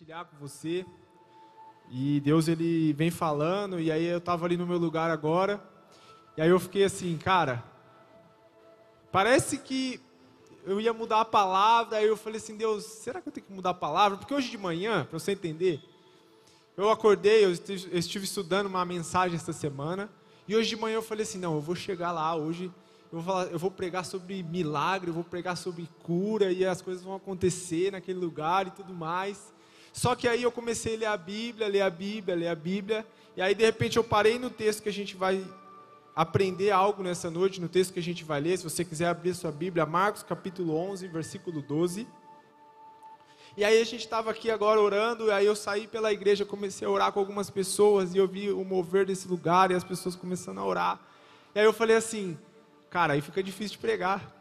compartilhar com você. E Deus, ele vem falando, e aí eu estava ali no meu lugar agora, e aí eu fiquei assim, cara, parece que eu ia mudar a palavra, aí eu falei assim, Deus, será que eu tenho que mudar a palavra? Porque hoje de manhã, para você entender, eu acordei, eu estive estudando uma mensagem esta semana, e hoje de manhã eu falei assim, não, eu vou chegar lá hoje, eu vou pregar sobre milagre, eu vou pregar sobre cura, e as coisas vão acontecer naquele lugar e tudo mais. Só que aí eu comecei a ler a Bíblia, e aí de repente eu parei no texto que a gente vai aprender algo nessa noite, no texto que a gente vai ler. Se você quiser abrir sua Bíblia, Marcos capítulo 11, versículo 12. E aí a gente estava aqui agora orando, e aí eu saí pela igreja, comecei a orar com algumas pessoas, e eu vi o mover desse lugar, e as pessoas começando a orar. E aí eu falei assim, cara, aí fica difícil de pregar.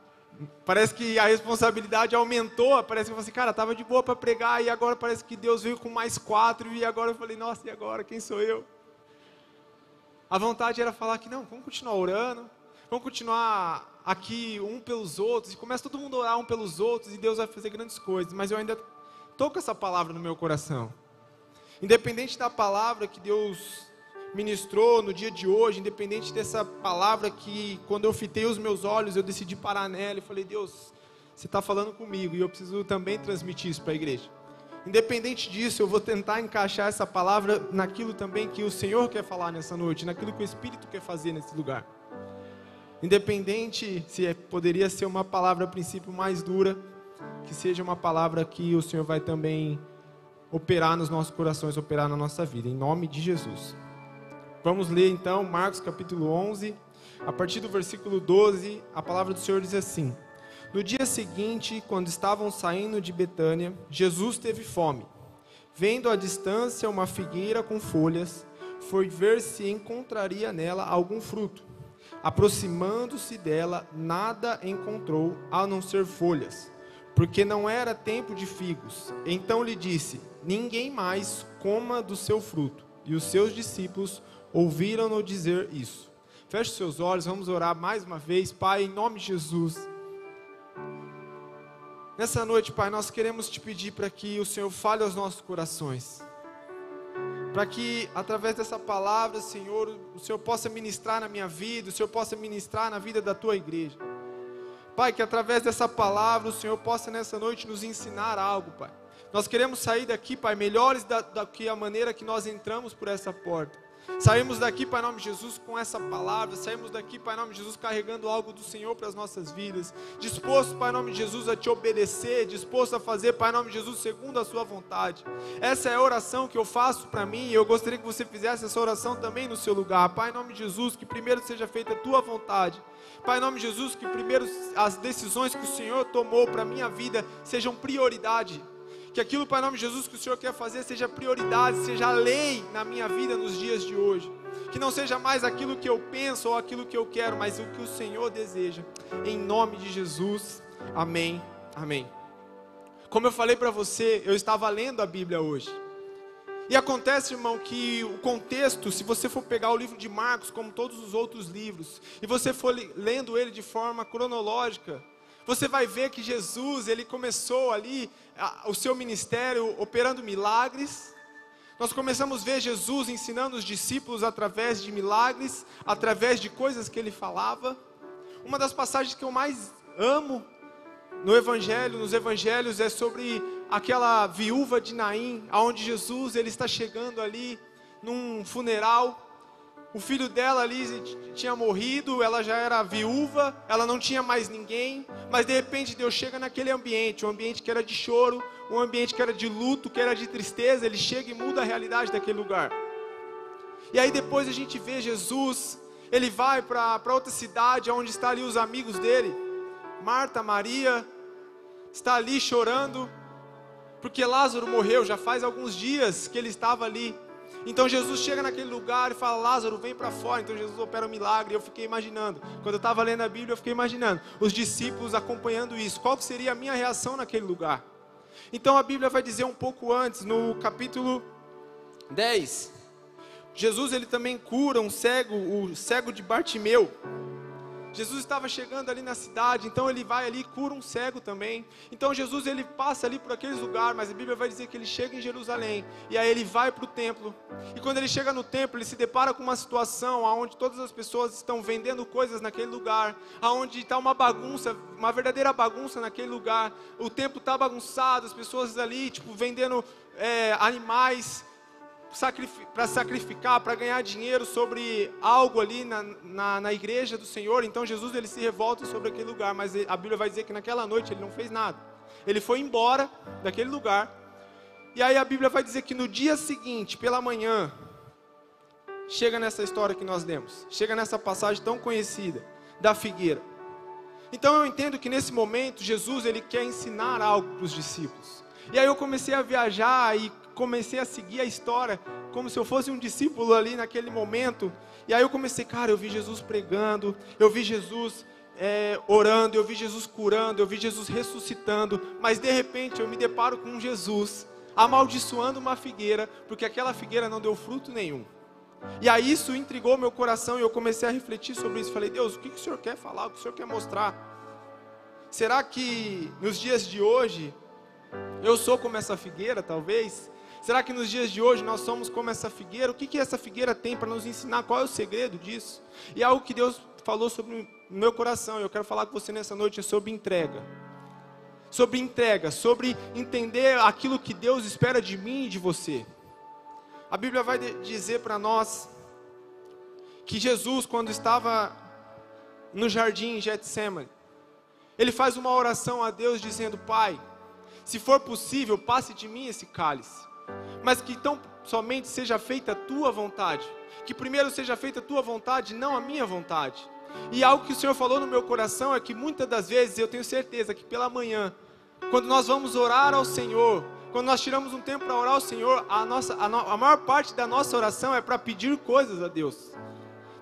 Parece que a responsabilidade aumentou, parece que eu falei assim, cara, estava de boa para pregar, e agora parece que Deus veio com mais 4, e agora eu falei, nossa, e agora, quem sou eu? A vontade era falar que não, vamos continuar orando, vamos continuar aqui um pelos outros, e começa todo mundo a orar um pelos outros, e Deus vai fazer grandes coisas, mas eu ainda estou com essa palavra no meu coração. Independente da palavra que Deus ministrou no dia de hoje, independente dessa palavra que quando eu fitei os meus olhos, eu decidi parar nela e falei, Deus, você está falando comigo, e eu preciso também transmitir isso para a igreja. Independente disso, eu vou tentar encaixar essa palavra naquilo também que o Senhor quer falar nessa noite, naquilo que o Espírito quer fazer nesse lugar. Independente se poderia ser uma palavra a princípio mais dura, que seja uma palavra que o Senhor vai também operar nos nossos corações, operar na nossa vida, em nome de Jesus. Vamos ler então Marcos capítulo 11, a partir do versículo 12, a palavra do Senhor diz assim: No dia seguinte, quando estavam saindo de Betânia, Jesus teve fome. Vendo à distância uma figueira com folhas, foi ver se encontraria nela algum fruto. Aproximando-se dela, nada encontrou a não ser folhas, porque não era tempo de figos. Então lhe disse: Ninguém mais coma do seu fruto. E os seus discípulos ouviram-no dizer isso. Feche seus olhos, vamos orar mais uma vez. Pai, em nome de Jesus, nessa noite, Pai, nós queremos te pedir para que o Senhor fale aos nossos corações, para que através dessa palavra, Senhor, o Senhor possa ministrar na minha vida, o Senhor possa ministrar na vida da tua igreja. Pai, que através dessa palavra o Senhor possa nessa noite nos ensinar algo, Pai. Nós queremos sair daqui, Pai, melhores do que a maneira que nós entramos por essa porta. Saímos daqui, Pai, em nome de Jesus, com essa palavra. Saímos daqui, Pai, em nome de Jesus, carregando algo do Senhor para as nossas vidas. Disposto, Pai, em nome de Jesus, a te obedecer. Disposto a fazer, Pai, em nome de Jesus, segundo a sua vontade. Essa é a oração que eu faço para mim. E eu gostaria que você fizesse essa oração também no seu lugar. Pai, em nome de Jesus, que primeiro seja feita a tua vontade. Pai, em nome de Jesus, que primeiro as decisões que o Senhor tomou para a minha vida sejam prioridade. Que aquilo, Pai, em nome de Jesus, que o Senhor quer fazer seja prioridade, seja lei na minha vida nos dias de hoje. Que não seja mais aquilo que eu penso ou aquilo que eu quero, mas o que o Senhor deseja. Em nome de Jesus, amém, amém. Como eu falei para você, eu estava lendo a Bíblia hoje. E acontece, irmão, que o contexto, se você for pegar o livro de Marcos, como todos os outros livros, e você for lendo ele de forma cronológica, você vai ver que Jesus, ele começou ali o seu ministério operando milagres. Nós começamos a ver Jesus ensinando os discípulos através de milagres, através de coisas que ele falava. Uma das passagens que eu mais amo nos evangelhos é sobre aquela viúva de Naim, onde Jesus ele está chegando ali num funeral. O filho dela ali tinha morrido, ela já era viúva, ela não tinha mais ninguém, mas de repente Deus chega naquele ambiente, um ambiente que era de choro, um ambiente que era de luto, que era de tristeza. Ele chega e muda a realidade daquele lugar. E aí depois a gente vê Jesus, ele vai para outra cidade, onde está ali os amigos dele, Marta, Maria, está ali chorando, porque Lázaro morreu, já faz alguns dias que ele estava ali. Então Jesus chega naquele lugar e fala: Lázaro, vem para fora. Então Jesus opera um milagre. Eu fiquei imaginando, quando eu estava lendo a Bíblia, eu fiquei imaginando os discípulos acompanhando isso. Qual que seria a minha reação naquele lugar? Então a Bíblia vai dizer um pouco antes, no capítulo 10, Jesus ele também cura o cego de Bartimeu. Jesus estava chegando ali na cidade, então ele vai ali e cura um cego também. Então Jesus ele passa ali por aqueles lugares, mas a Bíblia vai dizer que ele chega em Jerusalém. E aí ele vai para o templo. E quando ele chega no templo, ele se depara com uma situação onde todas as pessoas estão vendendo coisas naquele lugar, onde está uma bagunça, uma verdadeira bagunça naquele lugar. O templo está bagunçado, as pessoas ali vendendo animais para sacrificar, para ganhar dinheiro sobre algo ali na igreja do Senhor. Então Jesus ele se revolta sobre aquele lugar, mas a Bíblia vai dizer que naquela noite ele não fez nada. Ele foi embora daquele lugar. E aí a Bíblia vai dizer que no dia seguinte, pela manhã, chega nessa história que nós lemos, chega nessa passagem tão conhecida da figueira. Então eu entendo que nesse momento Jesus ele quer ensinar algo para os discípulos. E aí eu comecei a viajar e comecei a seguir a história como se eu fosse um discípulo ali naquele momento. E aí eu comecei, cara, eu vi Jesus pregando, eu vi Jesus orando, eu vi Jesus curando, eu vi Jesus ressuscitando, mas de repente eu me deparo com um Jesus amaldiçoando uma figueira, porque aquela figueira não deu fruto nenhum. E aí isso intrigou meu coração e eu comecei a refletir sobre isso. Falei, Deus, o que o Senhor quer falar, o que o Senhor quer mostrar? Será que nos dias de hoje eu sou como essa figueira, talvez? Será que nos dias de hoje nós somos como essa figueira? O que essa figueira tem para nos ensinar? Qual é o segredo disso? E algo que Deus falou sobre o meu coração, eu quero falar com você nessa noite, é sobre entrega. Sobre entrega, sobre entender aquilo que Deus espera de mim e de você. A Bíblia vai dizer para nós que Jesus, quando estava no jardim em Getsemane, ele faz uma oração a Deus dizendo, Pai, se for possível, passe de mim esse cálice, mas que tão somente seja feita a tua vontade, que primeiro seja feita a tua vontade, não a minha vontade. E algo que o Senhor falou no meu coração é que muitas das vezes, eu tenho certeza que pela manhã, quando nós vamos orar ao Senhor, quando nós tiramos um tempo para orar ao Senhor, a maior parte da nossa oração é para pedir coisas a Deus.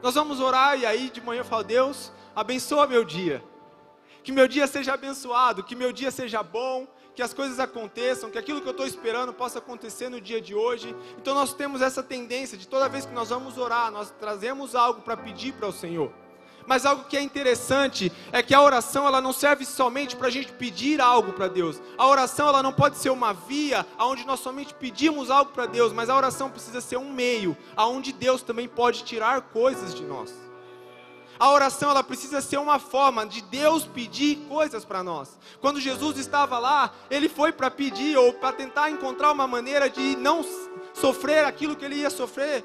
Nós vamos orar e aí de manhã eu falo, Deus, abençoa meu dia, que meu dia seja abençoado, que meu dia seja bom, que as coisas aconteçam, que aquilo que eu estou esperando possa acontecer no dia de hoje. Então nós temos essa tendência de toda vez que nós vamos orar, nós trazemos algo para pedir para o Senhor. Mas algo que é interessante é que a oração ela não serve somente para a gente pedir algo para Deus. A oração ela não pode ser uma via onde nós somente pedimos algo para Deus, mas a oração precisa ser um meio onde Deus também pode tirar coisas de nós. A oração ela precisa ser uma forma de Deus pedir coisas para nós. Quando Jesus estava lá, ele foi para pedir ou para tentar encontrar uma maneira de não sofrer aquilo que ele ia sofrer.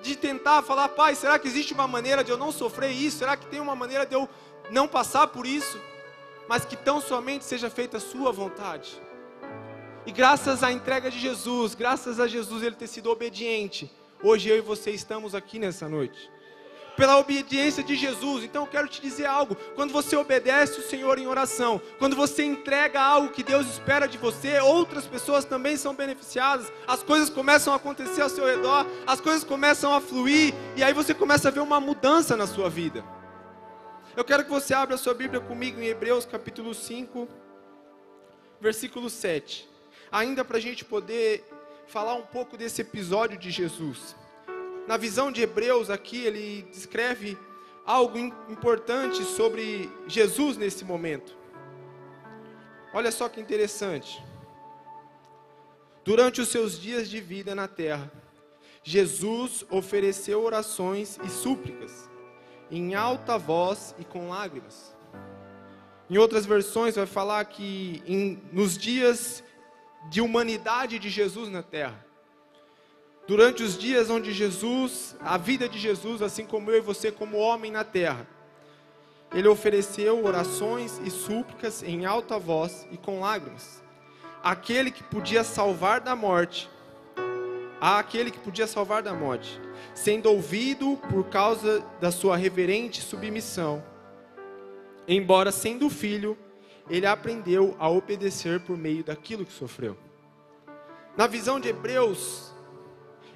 De tentar falar, Pai, será que existe uma maneira de eu não sofrer isso? Será que tem uma maneira de eu não passar por isso? Mas que tão somente seja feita a sua vontade. E graças à entrega de Jesus, graças a Jesus ele ter sido obediente, hoje eu e você estamos aqui nessa noite. Pela obediência de Jesus. Então eu quero te dizer algo, quando você obedece o Senhor em oração, quando você entrega algo que Deus espera de você, outras pessoas também são beneficiadas, as coisas começam a acontecer ao seu redor, as coisas começam a fluir, e aí você começa a ver uma mudança na sua vida. Eu quero que você abra a sua Bíblia comigo em Hebreus capítulo 5, versículo 7, ainda para a gente poder falar um pouco desse episódio de Jesus. Na visão de Hebreus aqui, ele descreve algo importante sobre Jesus nesse momento. Olha só que interessante. Durante os seus dias de vida na terra, Jesus ofereceu orações e súplicas, em alta voz e com lágrimas. Em outras versões vai falar que nos dias de humanidade de Jesus na terra, durante os dias onde a vida de Jesus, assim como eu e você como homem na terra, ele ofereceu orações e súplicas em alta voz e com lágrimas. Aquele que podia salvar da morte, sendo ouvido por causa da sua reverente submissão. Embora sendo filho, ele aprendeu a obedecer por meio daquilo que sofreu. Na visão de Hebreus,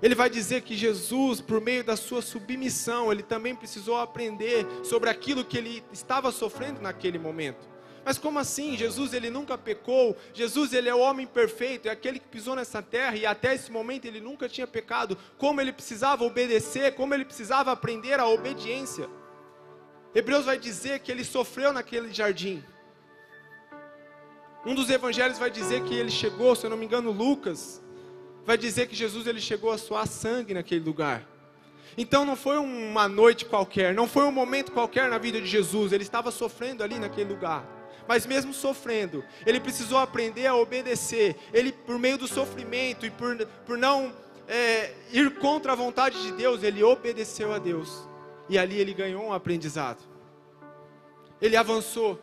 ele vai dizer que Jesus, por meio da sua submissão, ele também precisou aprender sobre aquilo que ele estava sofrendo naquele momento. Mas como assim? Jesus ele nunca pecou, Jesus ele é o homem perfeito, é aquele que pisou nessa terra e até esse momento ele nunca tinha pecado. Como ele precisava obedecer, como ele precisava aprender a obediência. Hebreus vai dizer que ele sofreu naquele jardim. Um dos evangelhos vai dizer que ele chegou, se eu não me engano, Lucas, vai dizer que Jesus ele chegou a suar sangue naquele lugar. Então não foi uma noite qualquer, não foi um momento qualquer na vida de Jesus, ele estava sofrendo ali naquele lugar. Mas mesmo sofrendo, ele precisou aprender a obedecer. Ele, por meio do sofrimento e por não ir contra a vontade de Deus, ele obedeceu a Deus. E ali ele ganhou um aprendizado. Ele avançou.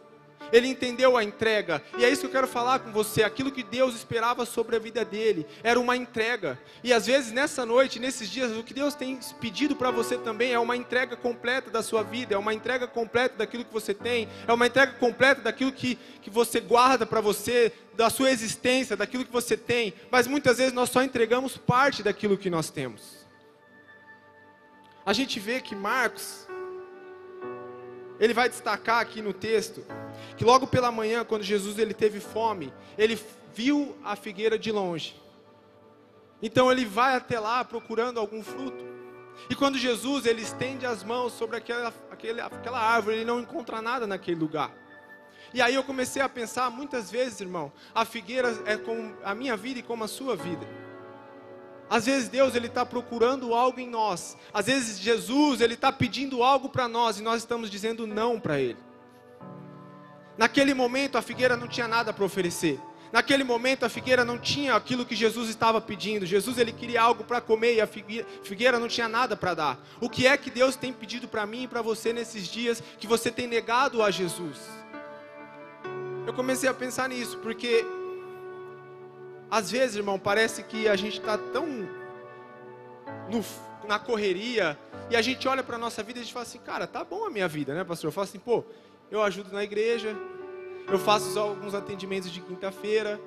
Ele entendeu a entrega. E é isso que eu quero falar com você. Aquilo que Deus esperava sobre a vida dele era uma entrega. E às vezes nessa noite, nesses dias, o que Deus tem pedido para você também é uma entrega completa da sua vida. É uma entrega completa daquilo que você tem. É uma entrega completa daquilo que você guarda para você, da sua existência, daquilo que você tem. Mas muitas vezes nós só entregamos parte daquilo que nós temos. A gente vê que Marcos, ele vai destacar aqui no texto, que logo pela manhã, quando Jesus ele teve fome, ele viu a figueira de longe. Então ele vai até lá procurando algum fruto. E quando Jesus ele estende as mãos sobre aquela árvore, ele não encontra nada naquele lugar. E aí eu comecei a pensar, muitas vezes, irmão, a figueira é como a minha vida e como a sua vida. Às vezes Deus ele está procurando algo em nós. Às vezes Jesus ele está pedindo algo para nós e nós estamos dizendo não para Ele. Naquele momento a figueira não tinha nada para oferecer. Naquele momento a figueira não tinha aquilo que Jesus estava pedindo. Jesus ele queria algo para comer e a figueira não tinha nada para dar. O que é que Deus tem pedido para mim e para você nesses dias que você tem negado a Jesus? Eu comecei a pensar nisso porque às vezes, irmão, parece que a gente está tão na correria e a gente olha para a nossa vida e a gente fala assim, cara, tá bom a minha vida, né, pastor? Eu falo assim, pô, eu ajudo na igreja, eu faço alguns atendimentos de quinta-feira,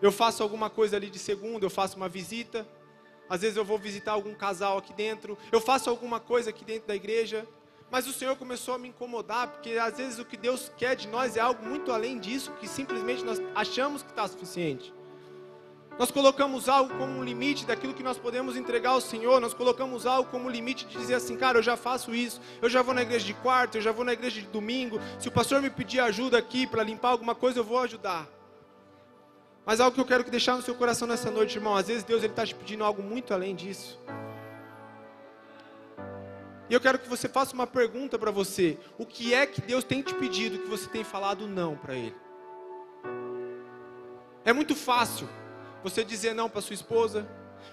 eu faço alguma coisa ali de segunda, eu faço uma visita, às vezes eu vou visitar algum casal aqui dentro, eu faço alguma coisa aqui dentro da igreja, mas o Senhor começou a me incomodar, porque às vezes o que Deus quer de nós é algo muito além disso, que simplesmente nós achamos que está suficiente. Nós colocamos algo como um limite daquilo que nós podemos entregar ao Senhor. Nós colocamos algo como limite de dizer assim, cara, eu já faço isso. Eu já vou na igreja de quarta, eu já vou na igreja de domingo. Se o pastor me pedir ajuda aqui para limpar alguma coisa, eu vou ajudar. Mas algo que eu quero deixar no seu coração nessa noite, irmão. Às vezes Deus está te pedindo algo muito além disso. E eu quero que você faça uma pergunta para você. O que é que Deus tem te pedido que você tem falado não para Ele? É muito fácil você dizer não para sua esposa,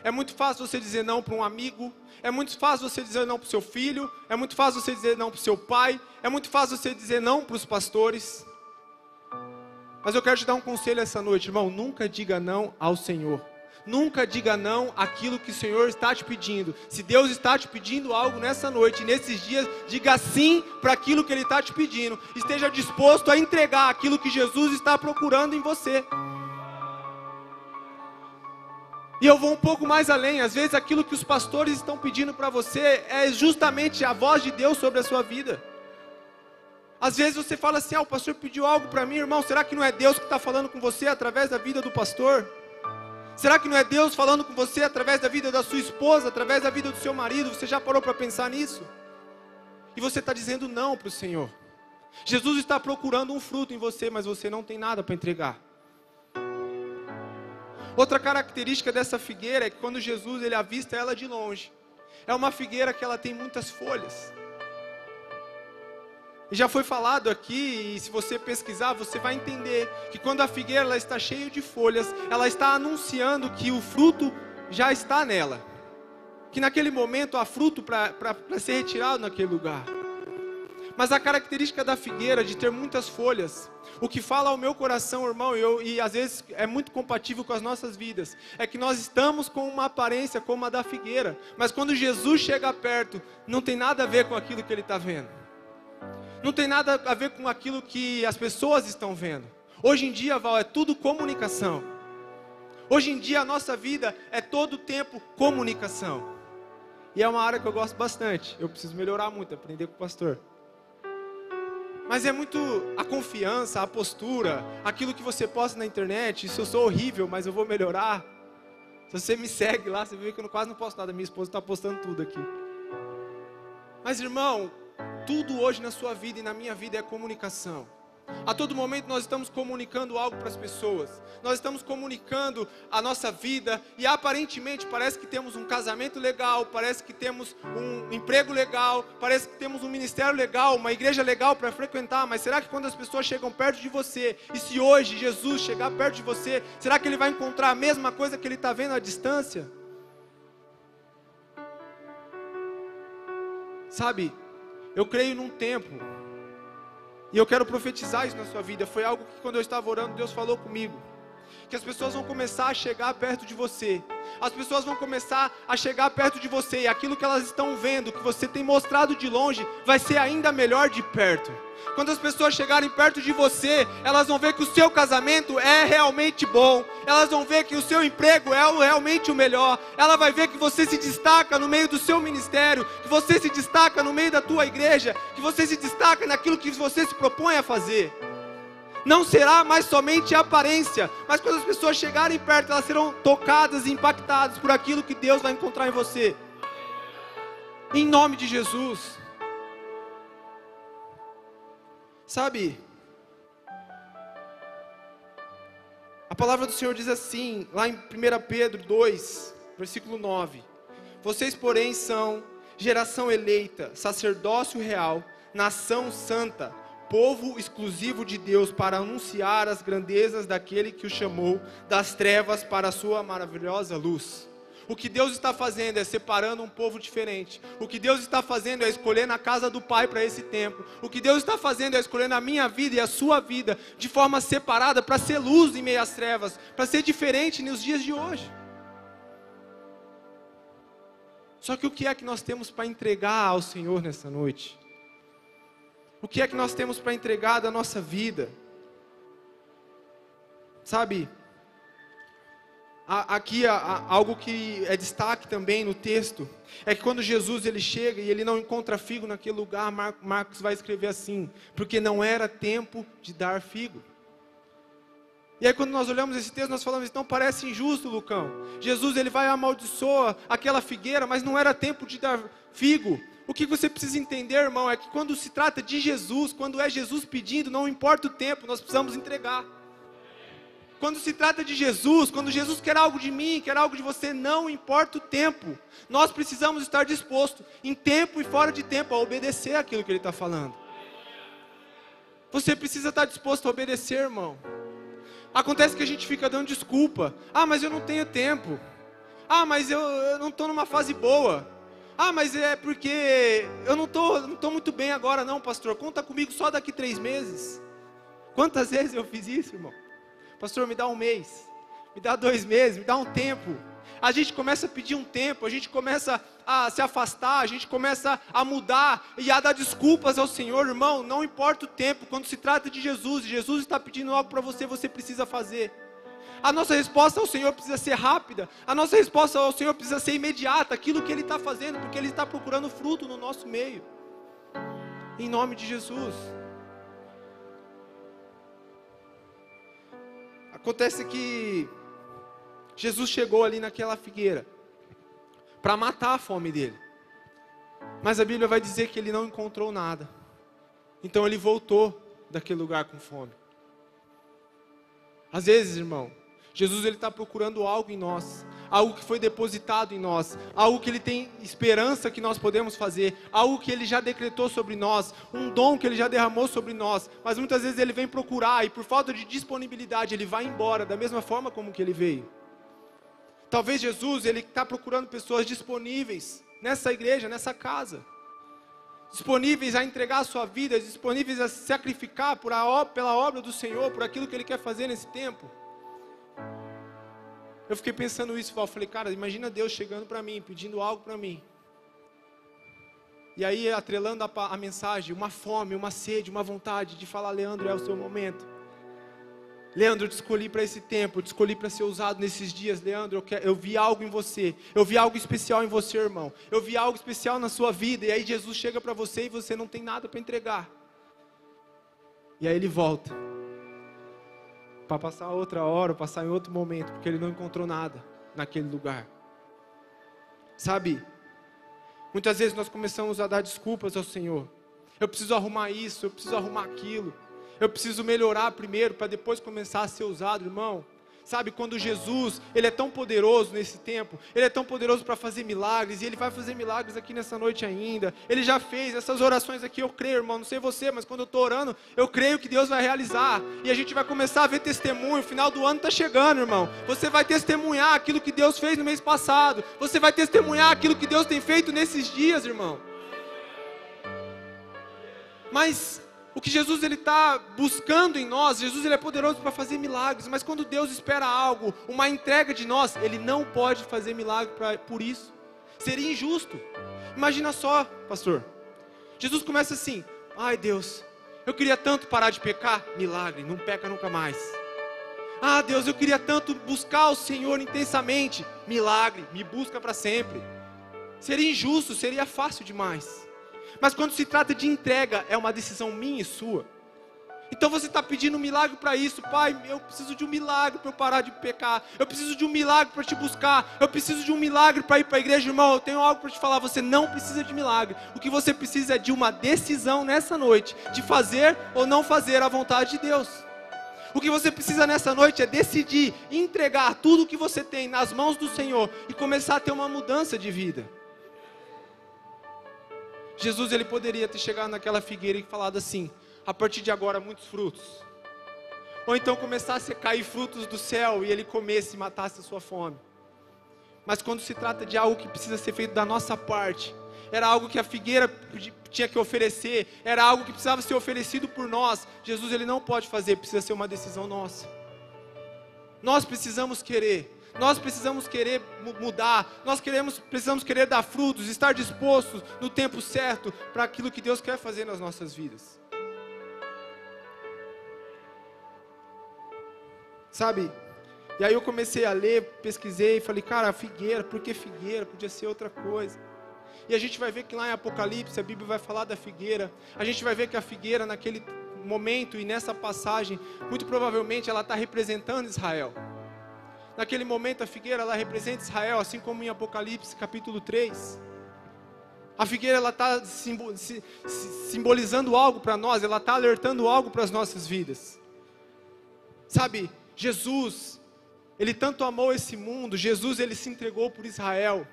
é muito fácil você dizer não para um amigo, é muito fácil você dizer não para o seu filho, é muito fácil você dizer não para o seu pai, é muito fácil você dizer não para os pastores. Mas eu quero te dar um conselho essa noite, irmão, nunca diga não ao Senhor. Nunca diga não àquilo que o Senhor está te pedindo. Se Deus está te pedindo algo nessa noite, nesses dias, diga sim para aquilo que Ele está te pedindo. Esteja disposto a entregar aquilo que Jesus está procurando em você. E eu vou um pouco mais além. Às vezes aquilo que os pastores estão pedindo para você é justamente a voz de Deus sobre a sua vida. Às vezes você fala assim, o pastor pediu algo para mim, irmão, será que não é Deus que está falando com você através da vida do pastor? Será que não é Deus falando com você através da vida da sua esposa, através da vida do seu marido? Você já parou para pensar nisso? E você está dizendo não para o Senhor. Jesus está procurando um fruto em você, mas você não tem nada para entregar. Outra característica dessa figueira é que quando Jesus ele avista ela de longe, é uma figueira que ela tem muitas folhas. E já foi falado aqui, e se você pesquisar, você vai entender que quando a figueira ela está cheia de folhas, ela está anunciando que o fruto já está nela. Que naquele momento há fruto para ser retirado naquele lugar. Mas a característica da figueira de ter muitas folhas, o que fala ao meu coração, irmão, e às vezes é muito compatível com as nossas vidas, é que nós estamos com uma aparência como a da figueira, mas quando Jesus chega perto, não tem nada a ver com aquilo que Ele está vendo. Não tem nada a ver com aquilo que as pessoas estão vendo. Hoje em dia, Val, é tudo comunicação. Hoje em dia a nossa vida é todo o tempo comunicação. E é uma área que eu gosto bastante. Eu preciso melhorar muito, aprender com o pastor. Mas é muito a confiança, a postura, aquilo que você posta na internet. Isso eu sou horrível, mas eu vou melhorar. Se você me segue lá, você vê que eu quase não posto nada. Minha esposa está postando tudo aqui. Mas irmão, Tudo hoje na sua vida e na minha vida é comunicação. A todo momento nós estamos comunicando algo para as pessoas. Nós estamos comunicando a nossa vida e aparentemente parece que temos um casamento legal, parece que temos um emprego legal, parece que temos um ministério legal, uma igreja legal para frequentar, mas será que quando as pessoas chegam perto de você, e se hoje Jesus chegar perto de você, será que ele vai encontrar a mesma coisa que ele está vendo à distância? Sabe, eu creio num tempo, e eu quero profetizar isso na sua vida. Foi algo que quando eu estava orando, Deus falou comigo. Que as pessoas vão começar a chegar perto de você. As pessoas vão começar a chegar perto de você. E aquilo que elas estão vendo, que você tem mostrado de longe, vai ser ainda melhor de perto. Quando as pessoas chegarem perto de você, elas vão ver que o seu casamento é realmente bom. Elas vão ver que o seu emprego é realmente o melhor. Ela vai ver que você se destaca no meio do seu ministério, que você se destaca no meio da tua igreja, que você se destaca naquilo que você se propõe a fazer. Não será mais somente a aparência, mas quando as pessoas chegarem perto, elas serão tocadas e impactadas por aquilo que Deus vai encontrar em você. Em nome de Jesus. Sabe, a palavra do Senhor diz assim, lá em 1 Pedro 2, versículo 9: Vocês, porém, são geração eleita, sacerdócio real, nação santa, povo exclusivo de Deus, para anunciar as grandezas daquele que o chamou das trevas para a sua maravilhosa luz. O que Deus está fazendo é separando um povo diferente. O que Deus está fazendo é escolher na casa do Pai para esse tempo. O que Deus está fazendo é escolher na minha vida e a sua vida de forma separada para ser luz em meio às trevas, para ser diferente nos dias de hoje. Só que o que é que nós temos para entregar ao Senhor nessa noite? O que é que nós temos para entregar da nossa vida? Sabe, aqui algo que é destaque também no texto, é que quando Jesus ele chega e ele não encontra figo naquele lugar, Marcos vai escrever assim: porque não era tempo de dar figo. E aí quando nós olhamos esse texto, nós falamos, então parece injusto, Lucão. Jesus ele vai amaldiçoar aquela figueira, mas não era tempo de dar figo. O que você precisa entender, irmão, é que quando se trata de Jesus, quando é Jesus pedindo, não importa o tempo, nós precisamos entregar. Quando se trata de Jesus, quando Jesus quer algo de mim, quer algo de você, não importa o tempo. Nós precisamos estar dispostos, em tempo e fora de tempo, a obedecer aquilo que Ele está falando. Você precisa estar disposto a obedecer, irmão. Acontece que a gente fica dando desculpa. Ah, mas eu não tenho tempo. Ah, mas eu não estou numa fase boa. Ah, mas é porque eu não estou muito bem agora não, pastor. Conta comigo só daqui 3 meses. Quantas vezes eu fiz isso, irmão? Pastor, me dá 1 mês, me dá 2 meses, me dá um tempo. A gente começa a pedir um tempo, a gente começa a se afastar, a gente começa a mudar e a dar desculpas ao Senhor, irmão. Não importa o tempo, quando se trata de Jesus, e Jesus está pedindo algo para você, você precisa fazer. A nossa resposta ao Senhor precisa ser rápida, a nossa resposta ao Senhor precisa ser imediata, aquilo que Ele está fazendo, porque Ele está procurando fruto no nosso meio. Em nome de Jesus. Acontece que Jesus chegou ali naquela figueira para matar a fome dele. Mas a Bíblia vai dizer que ele não encontrou nada. Então ele voltou daquele lugar com fome. Às vezes, irmão, Jesus ele está procurando algo em nós, algo que foi depositado em nós, algo que Ele tem esperança que nós podemos fazer, algo que Ele já decretou sobre nós, um dom que Ele já derramou sobre nós, mas muitas vezes Ele vem procurar e por falta de disponibilidade Ele vai embora da mesma forma como que Ele veio. Talvez Jesus Ele está procurando pessoas disponíveis nessa igreja, nessa casa, disponíveis a entregar a sua vida, disponíveis a se sacrificar pela obra do Senhor, por aquilo que Ele quer fazer nesse tempo. Eu fiquei pensando isso, eu falei, cara, imagina Deus chegando para mim, pedindo algo para mim. E aí, atrelando a mensagem, uma fome, uma sede, uma vontade de falar, Leandro, é o seu momento. Leandro, eu te escolhi para esse tempo, eu te escolhi para ser usado nesses dias, Leandro, eu vi algo em você, eu vi algo especial em você, irmão. Eu vi algo especial na sua vida, e aí Jesus chega para você e você não tem nada para entregar. E aí Ele volta. Para passar outra hora, passar em outro momento, porque Ele não encontrou nada naquele lugar. Sabe, muitas vezes nós começamos a dar desculpas ao Senhor, Eu preciso arrumar isso, eu preciso arrumar aquilo. Eu preciso melhorar primeiro para depois começar a ser usado, irmão. Sabe, quando Jesus, Ele é tão poderoso nesse tempo, Ele é tão poderoso para fazer milagres, e Ele vai fazer milagres aqui nessa noite ainda. Ele já fez essas orações aqui, eu creio, irmão, não sei você, mas quando eu estou orando, eu creio que Deus vai realizar. E a gente vai começar a ver testemunho, o final do ano está chegando, irmão. Você vai testemunhar aquilo que Deus fez no mês passado. Você vai testemunhar aquilo que Deus tem feito nesses dias, irmão. Mas o que Jesus está buscando em nós, Jesus ele é poderoso para fazer milagres, mas quando Deus espera algo, uma entrega de nós, Ele não pode fazer milagre por isso. Seria injusto. Imagina só, pastor. Jesus começa assim: ai Deus, eu queria tanto parar de pecar. Milagre, não peca nunca mais. Ah Deus, eu queria tanto buscar o Senhor intensamente. Milagre, me busca para sempre. Seria injusto, seria fácil demais. Mas quando se trata de entrega, é uma decisão minha e sua. Então você está pedindo um milagre para isso. Pai, eu preciso de um milagre para eu parar de pecar. Eu preciso de um milagre para te buscar. Eu preciso de um milagre para ir para a igreja. Irmão, eu tenho algo para te falar. Você não precisa de milagre. O que você precisa é de uma decisão nessa noite, de fazer ou não fazer a vontade de Deus. O que você precisa nessa noite é decidir entregar tudo o que você tem nas mãos do Senhor e começar a ter uma mudança de vida. Jesus ele poderia ter chegado naquela figueira e falado assim: a partir de agora muitos frutos. Ou então começasse a cair frutos do céu e ele comesse e matasse a sua fome. Mas quando se trata de algo que precisa ser feito da nossa parte, era algo que a figueira tinha que oferecer, era algo que precisava ser oferecido por nós. Jesus ele não pode fazer, precisa ser uma decisão nossa. Nós precisamos querer. Nós precisamos querer mudar, precisamos querer dar frutos, estar dispostos no tempo certo para aquilo que Deus quer fazer nas nossas vidas. Sabe? E aí eu comecei a ler, pesquisei, falei, cara, figueira, por que figueira? Podia ser outra coisa. E a gente vai ver que lá em Apocalipse a Bíblia vai falar da figueira. A gente vai ver que a figueira naquele momento e nessa passagem, muito provavelmente ela está representando Israel. Naquele momento a figueira ela representa Israel, assim como em Apocalipse capítulo 3. A figueira ela está simbolizando algo para nós, ela está alertando algo para as nossas vidas. Sabe, Jesus, Ele tanto amou esse mundo, Jesus Ele se entregou por Israel.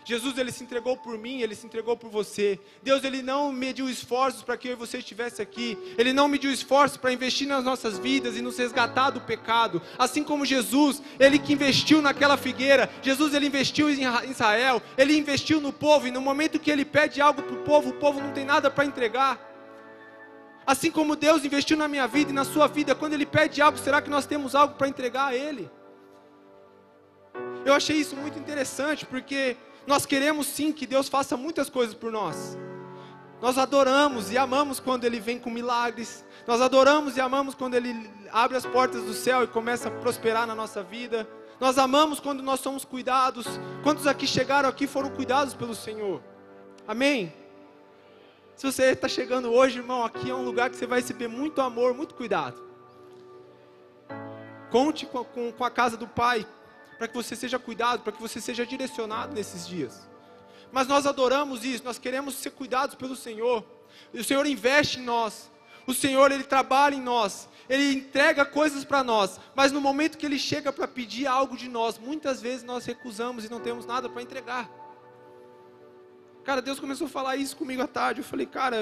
Jesus Ele se entregou por mim, Ele se entregou por você. Deus Ele não mediu esforços para que eu e você estivesse aqui. Ele não mediu esforços para investir nas nossas vidas e nos resgatar do pecado. Assim como Jesus, Ele que investiu naquela figueira. Jesus Ele investiu em Israel, Ele investiu no povo. E no momento que Ele pede algo para o povo não tem nada para entregar. Assim como Deus investiu na minha vida e na sua vida, quando Ele pede algo, será que nós temos algo para entregar a Ele? Eu achei isso muito interessante, porque nós queremos sim que Deus faça muitas coisas por nós. Nós adoramos e amamos quando Ele vem com milagres. Nós adoramos e amamos quando Ele abre as portas do céu e começa a prosperar na nossa vida. Nós amamos quando nós somos cuidados. Quantos aqui chegaram aqui foram cuidados pelo Senhor? Amém? Se você está chegando hoje, irmão, aqui é um lugar que você vai receber muito amor, muito cuidado. Conte com a casa do Pai, para que você seja cuidado, para que você seja direcionado nesses dias. Mas nós adoramos isso, nós queremos ser cuidados pelo Senhor. E o Senhor investe em nós. O Senhor, Ele trabalha em nós. Ele entrega coisas para nós. Mas no momento que Ele chega para pedir algo de nós, muitas vezes nós recusamos e não temos nada para entregar. Cara, Deus começou a falar isso comigo à tarde. Eu falei, cara,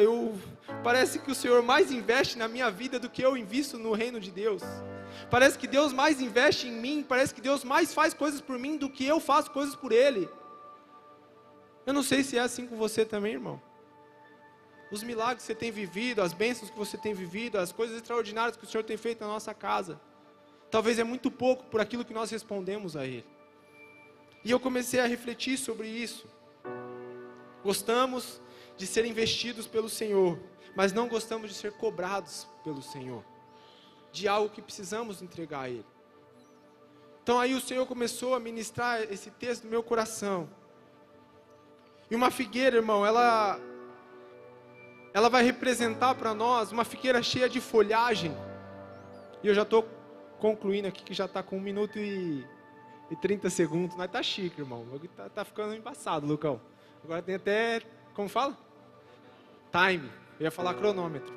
parece que o Senhor mais investe na minha vida do que eu invisto no reino de Deus. Parece que Deus mais investe em mim, parece que Deus mais faz coisas por mim do que eu faço coisas por Ele. Eu não sei se é assim com você também, irmão. Os milagres que você tem vivido, as bênçãos que você tem vivido, as coisas extraordinárias que o Senhor tem feito na nossa casa, talvez é muito pouco por aquilo que nós respondemos a Ele. E eu comecei a refletir sobre isso. Gostamos de ser investidos pelo Senhor, mas não gostamos de ser cobrados pelo Senhor, de algo que precisamos entregar a Ele. Então aí o Senhor começou a ministrar esse texto no meu coração. E uma figueira, irmão, ela vai representar para nós uma figueira cheia de folhagem. E eu já estou concluindo aqui, que já está com 1 minuto e 30 segundos. Mas tá chique, irmão. Tá ficando embaçado, Lucão. Agora tem até, como fala? Time. Eu ia falar cronômetro.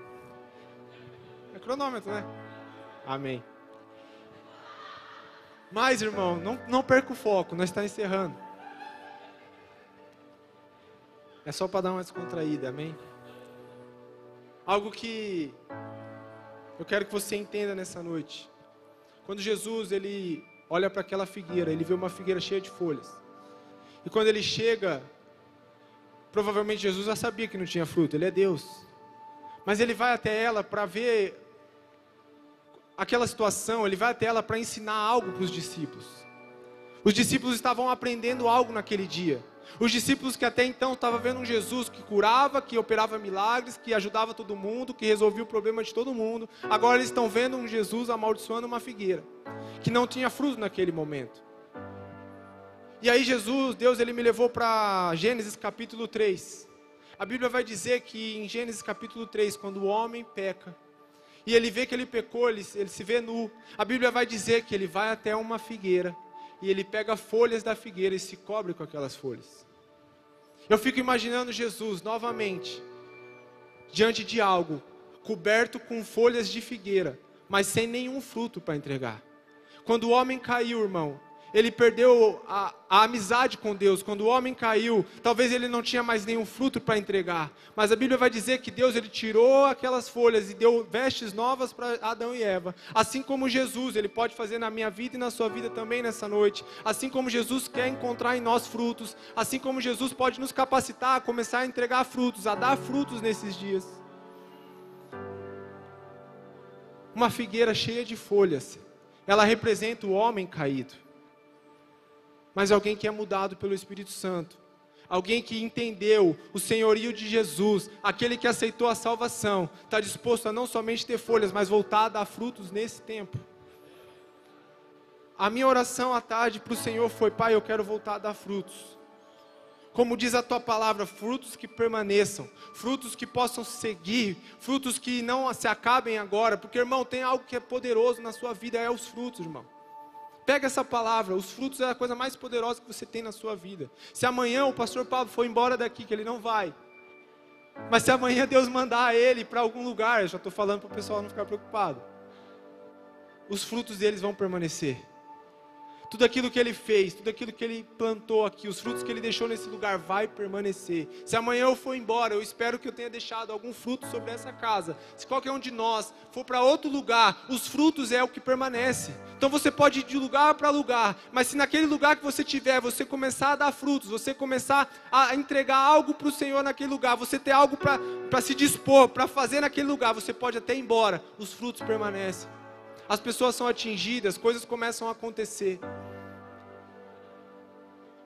É cronômetro, né? Amém. Mas, irmão, não perca o foco, nós estamos encerrando. É só para dar uma descontraída, amém? Algo que eu quero que você entenda nessa noite. Quando Jesus, ele olha para aquela figueira, ele vê uma figueira cheia de folhas. E quando ele chega, provavelmente Jesus já sabia que não tinha fruto, ele é Deus. Mas ele vai até ela para ver aquela situação, ele vai até ela para ensinar algo para os discípulos. Os discípulos estavam aprendendo algo naquele dia. Os discípulos que até então estavam vendo um Jesus que curava, que operava milagres, que ajudava todo mundo, que resolvia o problema de todo mundo. Agora eles estão vendo um Jesus amaldiçoando uma figueira, que não tinha fruto naquele momento. E aí Deus ele me levou para Gênesis capítulo 3. A Bíblia vai dizer que em Gênesis capítulo 3, quando o homem peca, e ele vê que ele pecou, ele se vê nu, a Bíblia vai dizer que ele vai até uma figueira, e ele pega folhas da figueira e se cobre com aquelas folhas. Eu fico imaginando Jesus novamente, diante de algo, coberto com folhas de figueira, mas sem nenhum fruto para entregar. Quando o homem caiu, irmão, ele perdeu a amizade com Deus. Quando o homem caiu, talvez ele não tinha mais nenhum fruto para entregar. Mas a Bíblia vai dizer que Deus ele tirou aquelas folhas e deu vestes novas para Adão e Eva. Assim como Jesus, ele pode fazer na minha vida e na sua vida também nessa noite. Assim como Jesus quer encontrar em nós frutos. Assim como Jesus pode nos capacitar a começar a entregar frutos, a dar frutos nesses dias. Uma figueira cheia de folhas, ela representa o homem caído. Mas alguém que é mudado pelo Espírito Santo, alguém que entendeu o senhorio de Jesus, aquele que aceitou a salvação, está disposto a não somente ter folhas, mas voltar a dar frutos nesse tempo. A minha oração à tarde para o Senhor foi: Pai, eu quero voltar a dar frutos. Como diz a Tua palavra, frutos que permaneçam, frutos que possam seguir, frutos que não se acabem agora, porque, irmão, tem algo que é poderoso na sua vida, é os frutos, irmão. Pega essa palavra, os frutos é a coisa mais poderosa que você tem na sua vida. Se amanhã o pastor Pablo for embora daqui, que ele não vai, mas se amanhã Deus mandar ele para algum lugar, eu já estou falando para o pessoal não ficar preocupado, os frutos deles vão permanecer. Tudo aquilo que ele fez, tudo aquilo que ele plantou aqui, os frutos que ele deixou nesse lugar vai permanecer. Se amanhã eu for embora, eu espero que eu tenha deixado algum fruto sobre essa casa. Se qualquer um de nós for para outro lugar, os frutos é o que permanece. Então você pode ir de lugar para lugar, mas se naquele lugar que você tiver, você começar a dar frutos, você começar a entregar algo para o Senhor naquele lugar, você ter algo para se dispor, para fazer naquele lugar, você pode até ir embora, os frutos permanecem. As pessoas são atingidas, coisas começam a acontecer.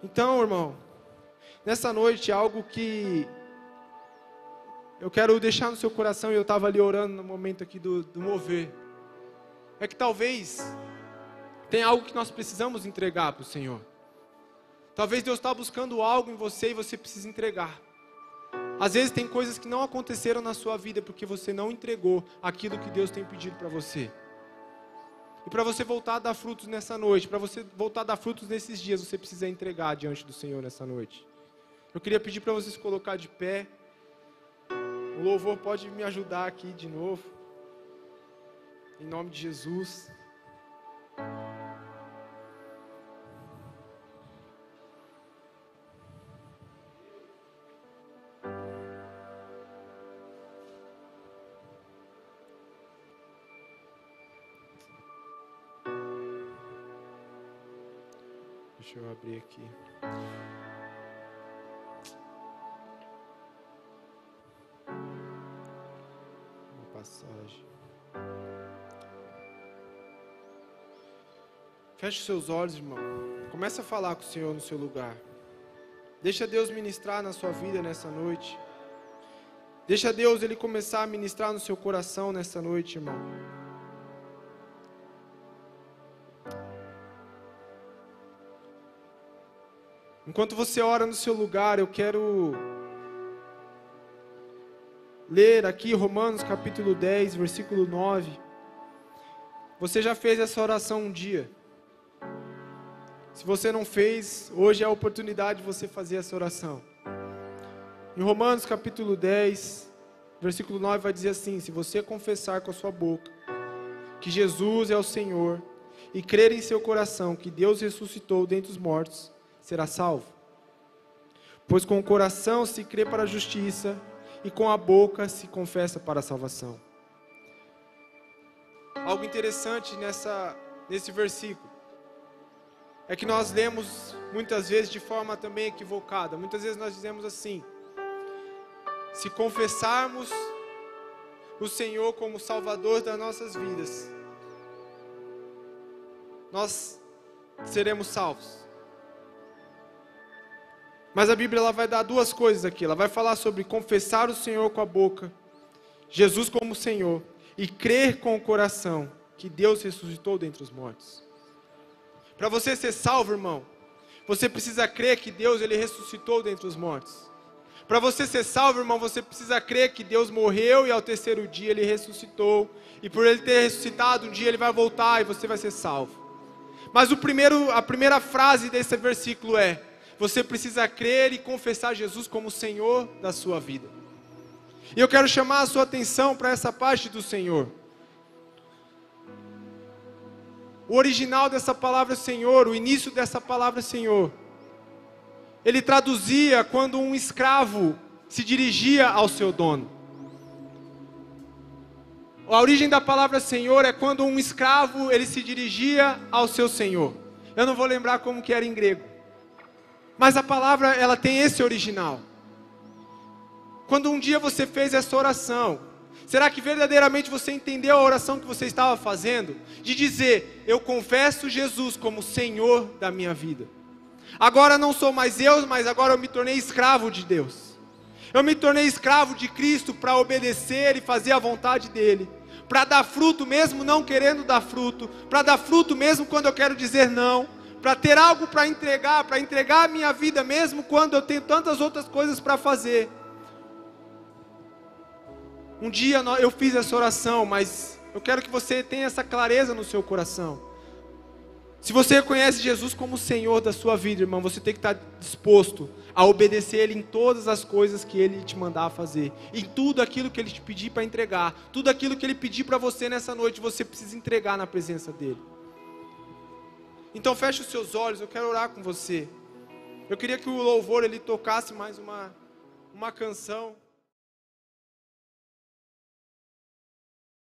Então, irmão, nessa noite, algo que eu quero deixar no seu coração, e eu estava ali orando no momento aqui do mover, é que talvez tem algo que nós precisamos entregar para o Senhor. Talvez Deus está buscando algo em você e você precisa entregar. Às vezes tem coisas que não aconteceram na sua vida porque você não entregou aquilo que Deus tem pedido para você. E para você voltar a dar frutos nessa noite, para você voltar a dar frutos nesses dias, você precisa entregar diante do Senhor nessa noite. Eu queria pedir para vocês colocar de pé. O louvor pode me ajudar aqui de novo. Em nome de Jesus. Deixa eu abrir aqui. Uma passagem. Feche os seus olhos, irmão. Comece a falar com o Senhor no seu lugar. Deixa Deus ministrar na sua vida nessa noite. Deixa Deus ele começar a ministrar no seu coração nessa noite, irmão. Enquanto você ora no seu lugar, eu quero ler aqui Romanos capítulo 10, versículo 9. Você já fez essa oração um dia? Se você não fez, hoje é a oportunidade de você fazer essa oração. Em Romanos capítulo 10, Versículo 9 vai dizer assim: se você confessar com a sua boca que Jesus é o Senhor e crer em seu coração que Deus ressuscitou dentre os mortos, será salvo. Pois com o coração se crê para a justiça e com a boca se confessa para a salvação. Algo interessante nesse versículo é que nós lemos muitas vezes de forma também equivocada. Muitas vezes nós dizemos assim: se confessarmos o Senhor como Salvador das nossas vidas, nós seremos salvos. Mas a Bíblia ela vai dar duas coisas aqui. Ela vai falar sobre confessar o Senhor com a boca, Jesus como Senhor, e crer com o coração que Deus ressuscitou dentre os mortos. Para você ser salvo, irmão, você precisa crer que Deus ele ressuscitou dentre os mortos. Para você ser salvo, irmão, você precisa crer que Deus morreu e ao terceiro dia ele ressuscitou. E por ele ter ressuscitado, um dia ele vai voltar e você vai ser salvo. Mas a primeira frase desse versículo é: você precisa crer e confessar Jesus como Senhor da sua vida. E eu quero chamar a sua atenção para essa parte do Senhor. O original dessa palavra Senhor, o início dessa palavra Senhor, ele traduzia quando um escravo se dirigia ao seu dono. A origem da palavra Senhor é quando um escravo ele se dirigia ao seu senhor. Eu não vou lembrar como que era em grego, mas a palavra ela tem esse original. Quando um dia você fez essa oração, será que verdadeiramente você entendeu a oração que você estava fazendo? De dizer: eu confesso Jesus como Senhor da minha vida. Agora não sou mais eu, mas agora eu me tornei escravo de Deus. Eu me tornei escravo de Cristo para obedecer e fazer a vontade dEle. Para dar fruto mesmo não querendo dar fruto. Para dar fruto mesmo quando eu quero dizer não. Para ter algo para entregar a minha vida mesmo quando eu tenho tantas outras coisas para fazer. Um dia eu fiz essa oração, mas eu quero que você tenha essa clareza no seu coração. Se você reconhece Jesus como Senhor da sua vida, irmão, você tem que estar disposto a obedecer Ele em todas as coisas que Ele te mandar fazer. Em tudo aquilo que Ele te pedir para entregar. Tudo aquilo que Ele pedir para você nessa noite, você precisa entregar na presença dEle. Então feche os seus olhos, eu quero orar com você. Eu queria que o louvor ele tocasse mais uma canção.